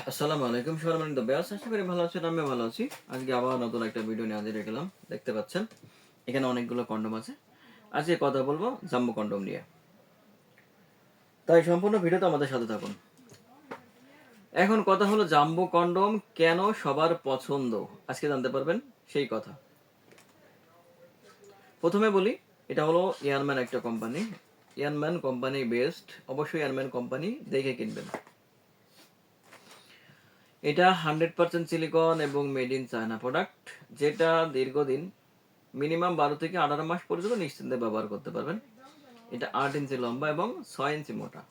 আসসালামু আলাইকুম সম্মানিত ভিউয়ার্স, আশা করি ভালো আছেন। আমি ভালো আছি। আজকে আবার নতুন একটা ভিডিও নিয়ে হাজির হয়ে গেলাম। দেখতে পাচ্ছেন এখানে অনেকগুলো কন্ডম আছে। আজকে কথা বলবো জাম্বো কন্ডম নিয়ে। তাই সম্পূর্ণ ভিডিওতে আমাদের সাথে থাকুন। এখন কথা হলো জাম্বো কন্ডম কেন সবার পছন্দ, আজকে জানতে পারবেন সেই কথা। প্রথমে বলি, এটা হলো ইয়ারম্যান একটা কোম্পানি। ইয়ারম্যান কোম্পানি বেস্ট, অবশ্যই ইয়ারম্যান কোম্পানি দেখে কিনবেন। এটা 100% সিলিকন এবং মেড ইন চায়না প্রোডাক্ট, যেটা দীর্ঘদিন মিনিমাম 12 থেকে 18 মাস পর্যন্ত নিশ্চিন্তে ব্যবহার করতে পারবেন। এটা 8 ইঞ্চি লম্বা এবং 6 ইঞ্চি মোটা।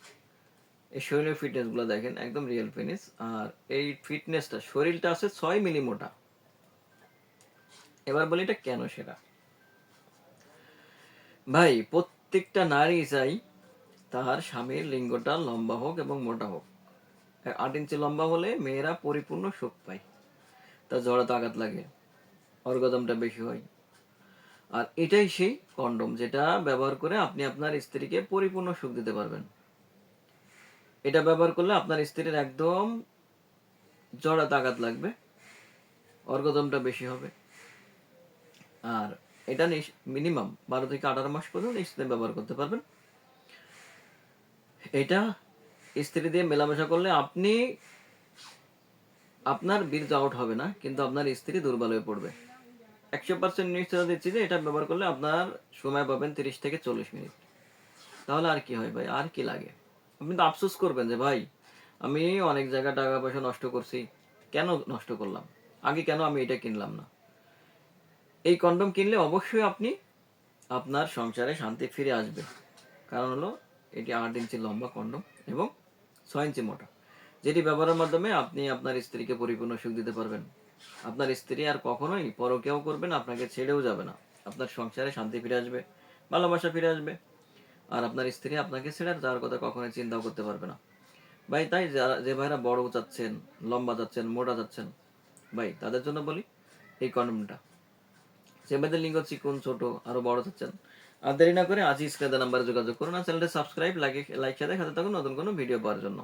এই শরীরের ফিটনেসগুলো দেখেন, একদম রিয়েল ফিটনেস। আর এই ফিটনেসটা, শরীরটা আছে 6 মিলি মোটা। এবার বলি এটা কেন সেরা। ভাই, প্রত্যেকটা নারী চাই তার স্বামীর লিঙ্গটা লম্বা হোক এবং মোটা হোক। 8 ইঞ্চি লম্বা হলে মেয়েরা পরিপূর্ণ সুখ পায়, তার জড়াতে আঘাত লাগে, অর্গাজমটা বেশি হয়। আর এটাই সেই কন্ডম যেটা ব্যবহার করে আপনি আপনার স্ত্রীকে পরিপূর্ণ সুখ দিতে পারবেন। এটা ব্যবহার করলে আপনার স্ত্রীর একদম জড়াতে আঘাত লাগবে, অর্গজমটা বেশি হবে। আর এটা মিনিমাম 12 থেকে 18 মাস পর্যন্ত স্ত্রী ব্যবহার করতে পারবেন। এটা স্ত্রী দিয়ে মেলামেশা করলে আপনার বীর্য আউট হবে না, কিন্তু আপনার স্ত্রী দুর্বল হয়ে পড়বে। 100% নিশ্চয়তা দিচ্ছি যে এটা ব্যবহার করলে আপনার সময় পাবেন 30 থেকে 40 মিনিট। তাহলে আর কি হয় ভাই, আর কি লাগে? আপনি তো আফসোস করবেন যে ভাই, আমি অনেক জায়গায় টাকা পয়সা নষ্ট করছি, কেন নষ্ট করলাম, আগে কেন আমি এটা কিনলাম না। এই কন্ডম কিনলে অবশ্যই আপনি আপনার সংসারে শান্তি ফিরে আসবে। কারণ হলো এটি 8 ইঞ্চি লম্বা কন্ডম এবং 6 ইঞ্চি মোটা, যেটি ব্যবহারের মাধ্যমে আপনি আপনার স্ত্রীকে পরিপূর্ণ সুখ দিতে পারবেন। আপনার স্ত্রী আর কখনোই পরকীয়াও করবে না, আপনাকে ছেড়েও যাবে না। আপনার সংসারে শান্তি ফিরে আসবে, ভালোবাসা ফিরে আসবে। আর আপনার স্ত্রী আপনাকে ছেড়ে আর যাওয়ার কথা কখনোই চিন্তাও করতে পারবে না। ভাই, তাই যারা যে ভাইরা বড় চাচ্ছেন, লম্বা চাচ্ছেন, মোটা চাচ্ছেন, ভাই তাদের জন্য বলি এই কন্ডমটা। যে ভাইদের লিঙ্গ চিকন, ছোট, আরো বড় চাচ্ছেন, আর দেরি না করে আজই স্ক্রিনে নাম্বারে যোগাযোগ করুন। আর চ্যানেলটা সাবস্ক্রাইব, লাইক সাথে থাকুন নতুন কোনো ভিডিও পাওয়ার জন্য।